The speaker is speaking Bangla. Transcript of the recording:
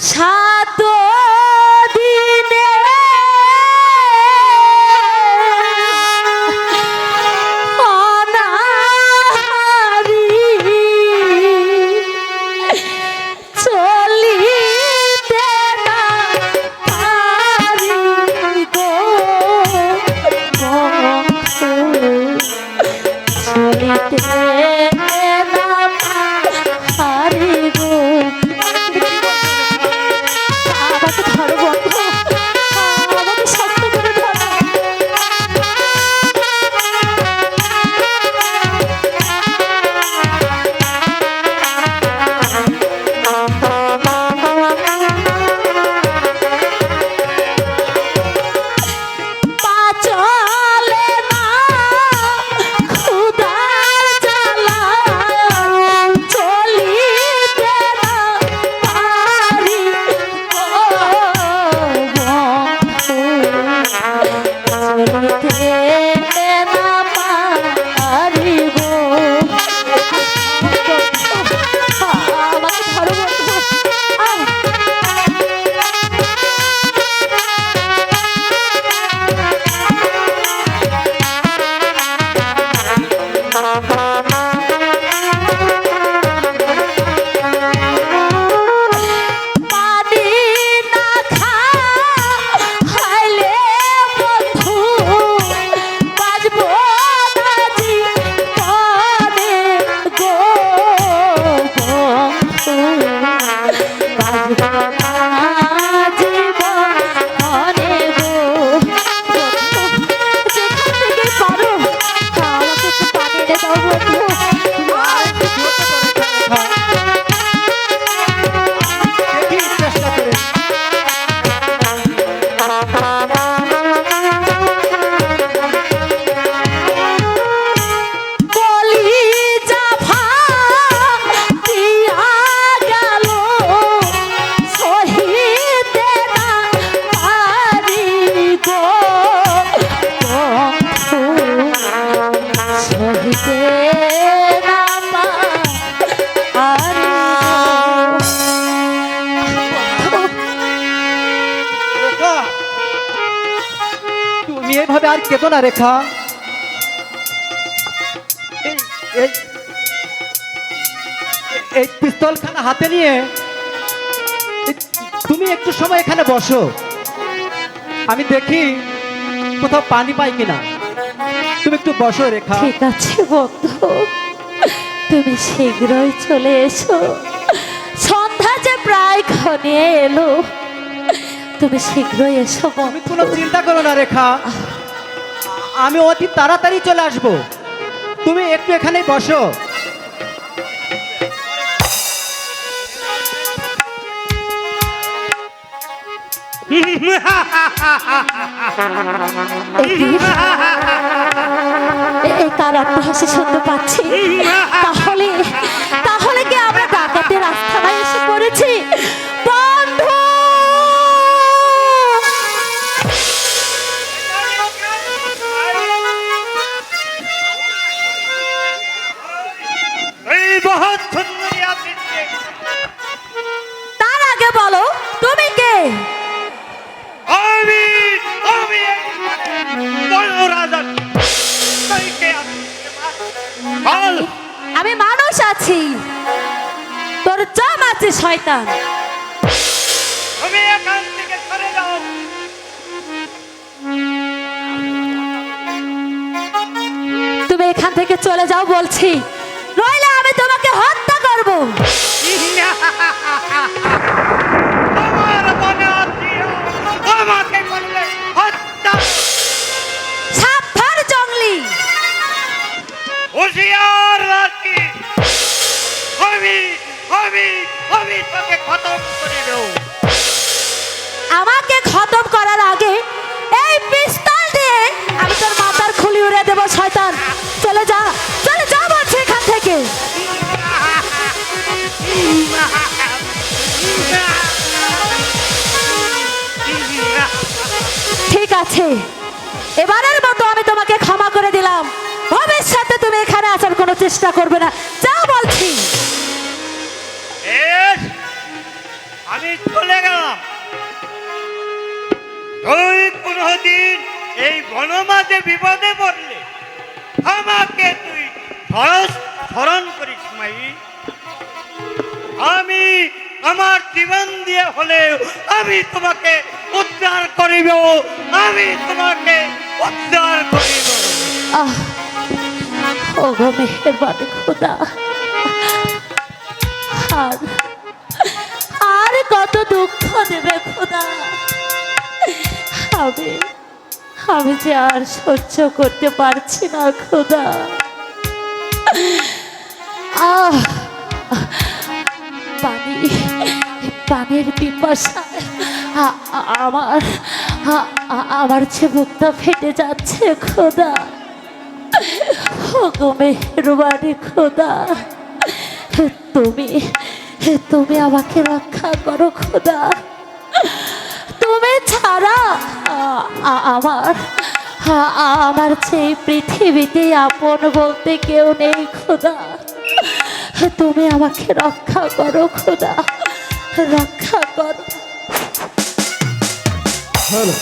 সাত দিনে অনাহারি চলিতে না পারি গো চলিতে না পারি গো। আমাকে ধরো বন্ধু, আমাকে শক্ত করে ধরো। পা চলে না ক্ষুধার জ্বালায়, চলিতে না পারি গো বন্ধু, চলিতে না পারি গো। আমাকে ধরো বন্ধু। পানি না খাইলে বন্ধু বাজবো না জীবনে গো বন্ধু, বাজবো না জীবনে গো বন্ধু। যেখান থেকে পারো আমাকে একটু পানি এনে দাও বন্ধু। দেখি চেষ্টা করে। কলিজা ফাটিয়া গেল, সহিতে না পারি গো বন্ধু, সহিতে না পারি রেখা, তুমি এভাবে আর কেঁদো না রেখা। এই- এই- এই পিস্তলখানা হাতে নিয়ে তুমি একটু সময় এখানে বসো, আমি দেখি কোথাও পানি পাই কিনা। তুমি একটু বসো রেখা। ঠিক আছে বন্ধু, তুমি শীঘ্রই চলে এসো। সন্ধ্যা যে প্রায় ঘনিয়ে এলো, তুমি শীঘ্রই এসো তুমি বন্ধু। কোনো চিন্তা করো না রেখা, আমি অতি তাড়াতাড়ি চলে আসব। তুমি একটু এখানেই বসো। এই কার অট্টহাসি শুনতে পাচ্ছি। তাহলে তাহলে কি আমরা ডাকাতের আস্থানায় এসে পড়েছি বন্ধু? তার আগে বলো তুমি কে? আমি মানুষ আছি, তোর চাম আছে শয়তান। তুমি এখান থেকে চলে যাও বলছি, নইলে আমি তোমাকে হত্যা করব। সাবধান জঙ্গলি। হুঁশিয়ার রাখি, আমি তোকে খতম করে দেব। আমাকে খতম করার আগে এই পিস্তল দিয়ে আমি তোর মাথার খুলি উড়ে দেব শয়তান। চলে যা, চলে যা বলছি এখান থেকে। ঠিক আছে, এবারের মতো আমি তোমাকে ক্ষমা করে দিলাম। ভবিষ্যতে তুমি এখানে আসার কোনো চেষ্টা করবে না, যাও বলছি। আমি চলে এই বনমাঝে বিপদে পড়লে আমাকে তুই স্মরণ করিস মাই। আমি আমার জীবন দিয়ে হলেও আমি তোমাকে উদ্ধার করিব, আমি তোমাকে উদ্ধার করিব। আহ ওগো মেহেরবান খোদা, আর আর কত দুঃখ দেবে খোদা। আমি যে আর সহ্য করতে পারছি না খোদা। আহ পানির পিপাসা আমার যে বুকটা ফেটে যাচ্ছে খোদা। ওগো মেহেরবানি খোদা, তুমি আমাকে রক্ষা করো খোদা। তুমি ছাড়া আমার সেই পৃথিবীতে আপন বলতে কেউ নেই খোদা। তুমি আমাকে রক্ষা করো খোদা, রক্ষা করো। হলো